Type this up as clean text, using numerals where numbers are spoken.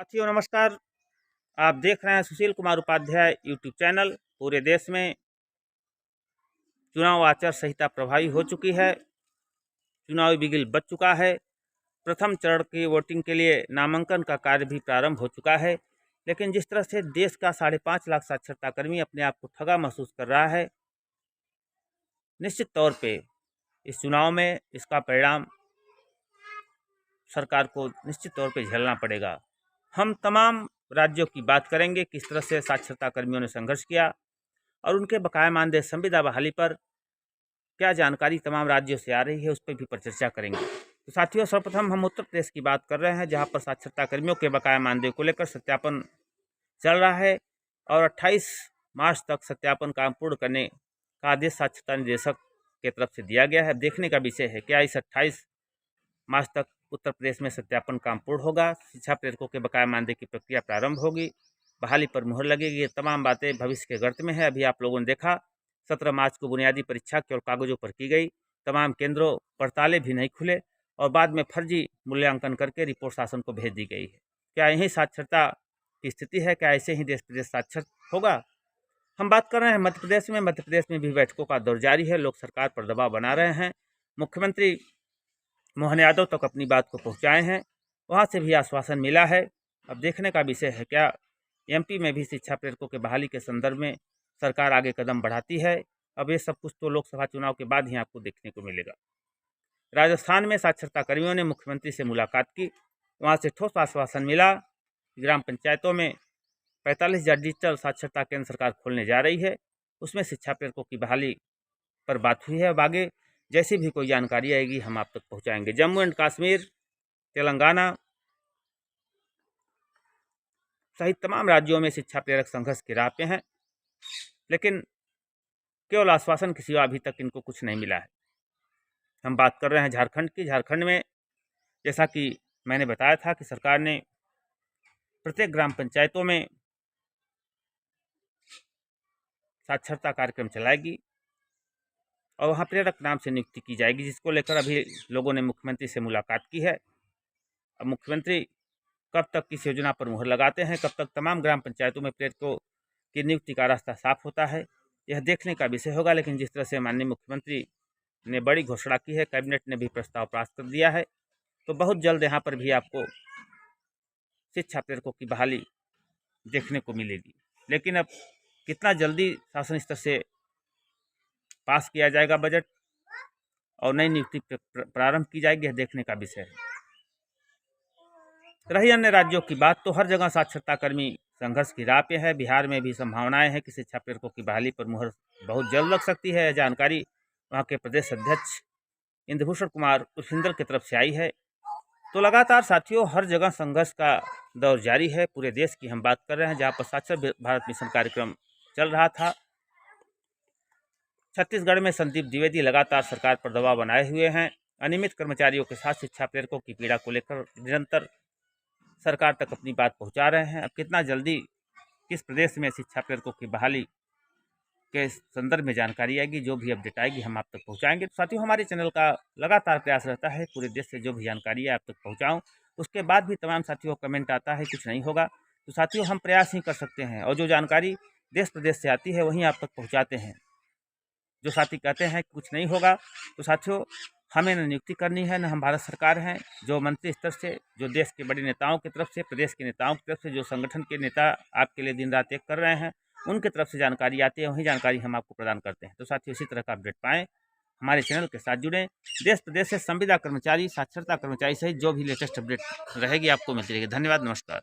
साथियों नमस्कार। आप देख रहे हैं सुशील कुमार उपाध्याय यूट्यूब चैनल। पूरे देश में चुनाव आचार संहिता प्रभावी हो चुकी है। चुनावी बिगुल बज चुका है। प्रथम चरण की वोटिंग के लिए नामांकन का कार्य भी प्रारंभ हो चुका है। लेकिन जिस तरह से देश का 5.5 लाख साक्षरता कर्मी अपने आप को ठगा महसूस कर रहा है, निश्चित तौर पे इस चुनाव में इसका परिणाम सरकार को निश्चित तौर पे झेलना पड़ेगा। हम तमाम राज्यों की बात करेंगे, किस तरह से साक्षरता कर्मियों ने संघर्ष किया और उनके बकाया मानदेय संविदा बहाली पर क्या जानकारी तमाम राज्यों से आ रही है, उस पर भी पर चर्चा करेंगे। तो साथियों, सर्वप्रथम हम उत्तर प्रदेश की बात कर रहे हैं, जहां पर साक्षरता कर्मियों के बकाया मानदेय को लेकर सत्यापन चल रहा है और 28 मार्च तक सत्यापन काम पूर्ण करने का आदेश साक्षरता निदेशक के तरफ से दिया गया है। देखने का विषय है क्या इस 28 मार्च तक उत्तर प्रदेश में सत्यापन काम पूर्ण होगा, शिक्षा प्रेरकों के बकाया मानदेय की प्रक्रिया प्रारंभ होगी, बहाली पर मुहर लगेगी। ये तमाम बातें भविष्य के गर्त में है। अभी आप लोगों ने देखा 17 मार्च को बुनियादी परीक्षा केवल कागजों पर की गई, तमाम केंद्रों पर ताले भी नहीं खुले और बाद में फर्जी मूल्यांकन करके रिपोर्ट शासन को भेज दी गई है। क्या यही साक्षरता की स्थिति है? क्या ऐसे ही देश प्रदेश साक्षर होगा? हम बात कर रहे हैं मध्य प्रदेश में। मध्य प्रदेश में भी बैठकों का दौर जारी है। लोग सरकार पर दबाव बना रहे हैं। मुख्यमंत्री मोहन यादव तक अपनी बात को पहुंचाए हैं, वहां से भी आश्वासन मिला है। अब देखने का विषय है क्या एमपी में भी शिक्षा प्रेरकों के बहाली के संदर्भ में सरकार आगे कदम बढ़ाती है। अब ये सब कुछ तो लोकसभा चुनाव के बाद ही आपको देखने को मिलेगा। राजस्थान में साक्षरता कर्मियों ने मुख्यमंत्री से मुलाकात की, वहां से ठोस आश्वासन मिला। ग्राम पंचायतों में 45,000 डिजिटल साक्षरता केंद्र सरकार खोलने जा रही है, उसमें शिक्षा प्रेरकों की बहाली पर बात हुई है। अब आगे जैसी भी कोई जानकारी आएगी हम आप तक पहुंचाएंगे। जम्मू एंड कश्मीर, तेलंगाना सहित तमाम राज्यों में शिक्षा प्रेरक संघर्ष के राह पे हैं, लेकिन केवल आश्वासन के सिवा अभी तक इनको कुछ नहीं मिला है। हम बात कर रहे हैं झारखंड की। झारखंड में जैसा कि मैंने बताया था कि सरकार ने प्रत्येक ग्राम पंचायतों में साक्षरता कार्यक्रम चलाएगी और वहाँ प्रेरक नाम से नियुक्ति की जाएगी, जिसको लेकर अभी लोगों ने मुख्यमंत्री से मुलाकात की है। अब मुख्यमंत्री कब तक इस योजना पर मुहर लगाते हैं, कब तक तमाम ग्राम पंचायतों में प्रेरकों की नियुक्ति का रास्ता साफ होता है, यह देखने का विषय होगा। लेकिन जिस तरह से माननीय मुख्यमंत्री ने बड़ी घोषणा की है, कैबिनेट ने भी प्रस्ताव पास कर दिया है, तो बहुत जल्द यहाँ पर भी आपको शिक्षा प्रेरकों की बहाली देखने को मिलेगी। लेकिन अब कितना जल्दी शासन स्तर से पास किया जाएगा बजट और नई नियुक्ति प्रारंभ की जाएगी, यह देखने का विषय है। रही अन्य राज्यों की बात, तो हर जगह साक्षरता कर्मी संघर्ष की राह पे है। बिहार में भी संभावनाएं हैं कि शिक्षा प्रेरकों की बहाली पर मुहर बहुत जल्द लग सकती है। जानकारी वहां के प्रदेश अध्यक्ष इंद्रभूषण कुमार उर्फिंदर की तरफ से आई है। तो लगातार साथियों हर जगह संघर्ष का दौर जारी है। पूरे देश की हम बात कर रहे हैं, जहाँ पर साक्षर भारत मिशन कार्यक्रम चल रहा था। छत्तीसगढ़ में संदीप द्विवेदी लगातार सरकार पर दबाव बनाए हुए हैं। अनियमित कर्मचारियों के साथ शिक्षा प्रेरकों की पीड़ा को लेकर निरंतर सरकार तक अपनी बात पहुंचा रहे हैं। अब कितना जल्दी किस प्रदेश में शिक्षा प्रेरकों की बहाली के संदर्भ में जानकारी आएगी, जो भी अपडेट आएगी हम आप तक पहुंचाएंगे। तो साथियों, हमारे चैनल का लगातार प्रयास रहता है पूरे देश से जो भी जानकारी है आप तक पहुंचाऊं। उसके बाद भी तमाम साथियों का कमेंट आता है कुछ नहीं होगा, तो साथियों हम प्रयास ही कर सकते हैं और जो जानकारी देश प्रदेश से आती है वहीं आप तक पहुँचाते हैं। जो साथी कहते हैं कुछ नहीं होगा, तो साथियों हमें न नियुक्ति करनी है, न हम भारत सरकार हैं। जो मंत्री स्तर से, जो देश के बड़े नेताओं की तरफ से, प्रदेश के नेताओं की तरफ से, जो संगठन के नेता आपके लिए दिन रात एक कर रहे हैं, उनकी तरफ से जानकारी आती है, वही जानकारी हम आपको प्रदान करते हैं। तो साथियों इसी तरह का अपडेट पाएँ, हमारे चैनल के साथ जुड़ें। देश प्रदेश से संविदा कर्मचारी, साक्षरता कर्मचारी सहित जो भी लेटेस्ट अपडेट रहेगी आपको मिलती रहेगी। धन्यवाद, नमस्कार।